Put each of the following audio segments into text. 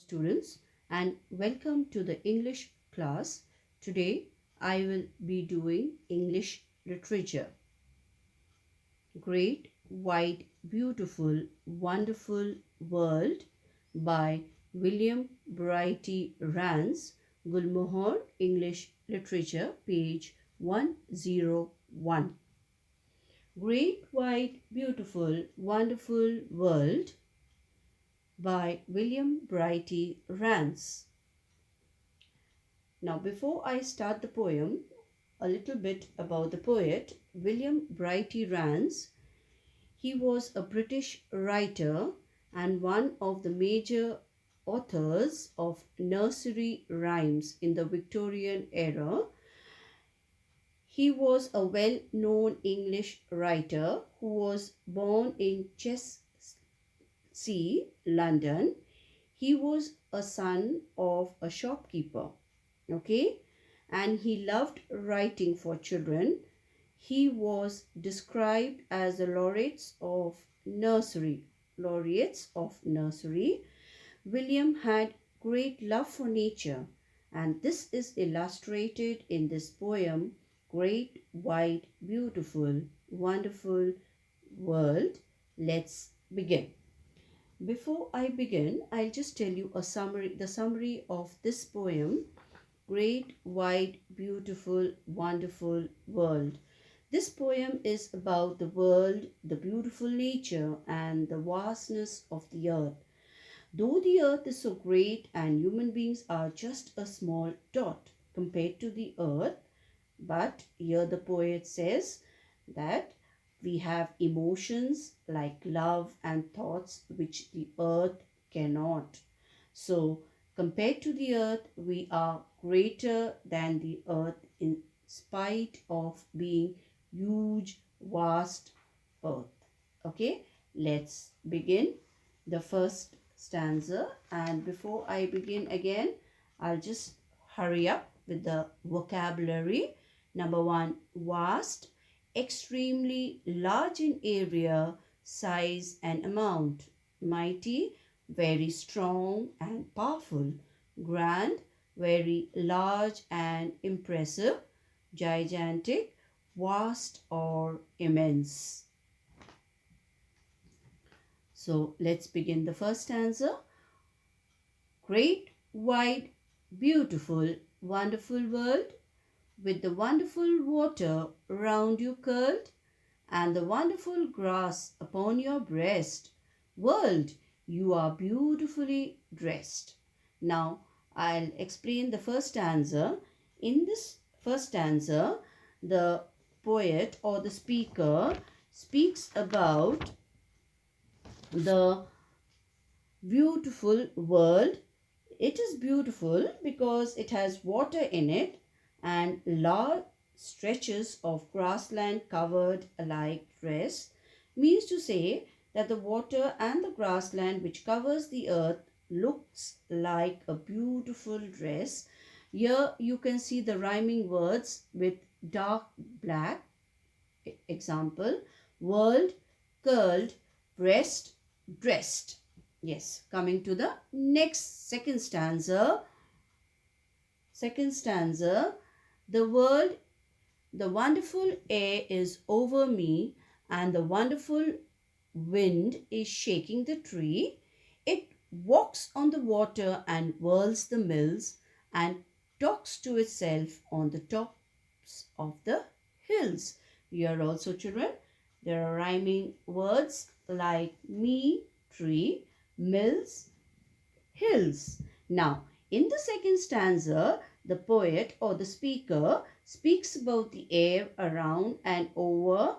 students, and welcome to the English class. Today I will be doing English literature. Great, Wide, Beautiful, Wonderful World by William Brighty Rands, Gulmohar, English Literature, page 101. Great, Wide, Beautiful, Wonderful World by William Brighty Rands. Now, before I start the poem, a little bit about the poet William Brighty Rands. He was a British writer and one of the major authors of nursery rhymes in the Victorian era. He was a well-known English writer who was born in Chelsea, London. He was a son of a shopkeeper, and he loved writing for children. He was described as the laureates of nursery. William had great love for nature, and this is illustrated in this poem, Great, Wide, Beautiful, Wonderful World. Let's begin. Before I begin, I'll just tell you the summary of this poem, Great, Wide, Beautiful, Wonderful World. This poem is about the world, the beautiful nature, and the vastness of the earth. Though the earth is so great and human beings are just a small dot compared to the earth, but here the poet says that we have emotions like love and thoughts which the earth cannot. So, compared to the earth, we are greater than the earth in spite of being huge, vast earth. Okay, let's begin the first stanza. And before I begin again, I'll just hurry up with the vocabulary. Number one, vast, extremely large in area, size and amount. Mighty, very strong and powerful. Grand, very large and impressive. Gigantic, vast or immense. So let's begin the first stanza. Great, wide, beautiful, wonderful world, with the wonderful water round you curled, and the wonderful grass upon your breast. World, you are beautifully dressed. Now, I'll explain the first stanza. In this first stanza, the poet or the speaker speaks about the beautiful world. It is beautiful because it has water in it and large stretches of grassland covered alike dress, means to say that the water and the grassland which covers the earth looks like a beautiful dress. Here you can see the rhyming words with dark black. Example, world, curled, breast, dressed. Yes, coming to the second stanza. The world, the wonderful air is over me, and the wonderful wind is shaking the tree. It walks on the water and whirls the mills and talks to itself on the tops of the hills. Here also, children, there are rhyming words like me, tree, mills, hills. Now, in the second stanza, the poet or the speaker speaks about the air around and over,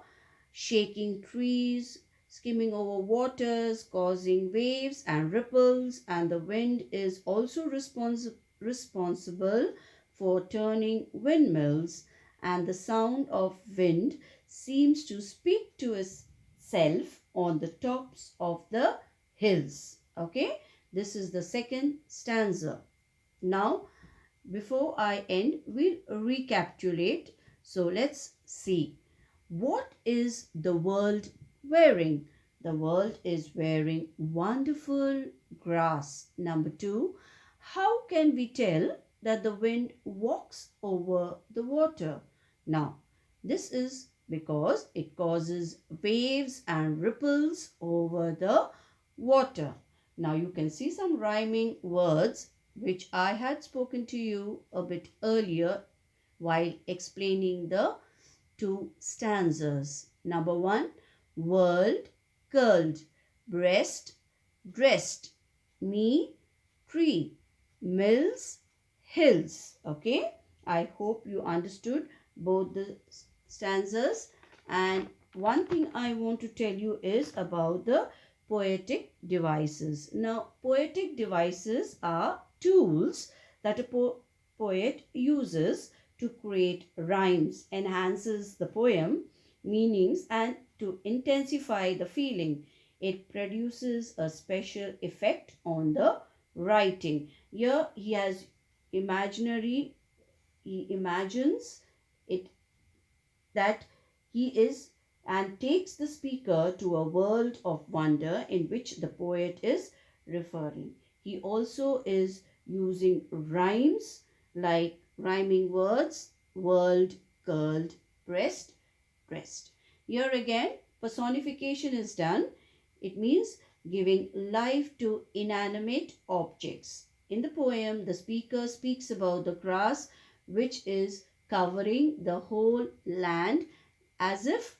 shaking trees, skimming over waters, causing waves and ripples, and the wind is also responsible for turning windmills, and the sound of wind seems to speak to itself on the tops of the hills. Okay, this is the second stanza. Now, before I end, we'll recapitulate. So let's see. What is the world wearing? The world is wearing wonderful grass. Number 2, how can we tell that the wind walks over the water? Now, this is because it causes waves and ripples over the water. Now, you can see some rhyming words which I had spoken to you a bit earlier while explaining the two stanzas. Number 1, world, curled, breast, dressed, knee, tree, mills, hills. Okay, I hope you understood both the stanzas. And one thing I want to tell you is about the poetic devices. Now, poetic devices are tools that a poet uses to create rhymes, enhances the poem meanings, and to intensify the feeling. It produces a special effect on the writing. Here he has imaginary, he imagines it that he is and takes the speaker to a world of wonder in which the poet is referring. He also is using rhymes like rhyming words, world, curled, breast, dressed. Here again, personification is done. It means giving life to inanimate objects. In the poem, the speaker speaks about the grass which is covering the whole land as if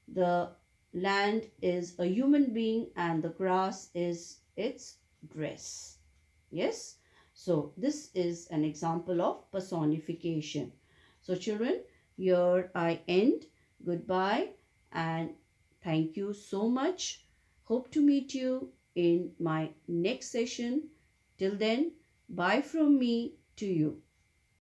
the land is a human being and the grass is its dress. Yes? So, this is an example of personification. So, children, here I end. Goodbye and thank you so much. Hope to meet you in my next session. Till then, bye from me to you.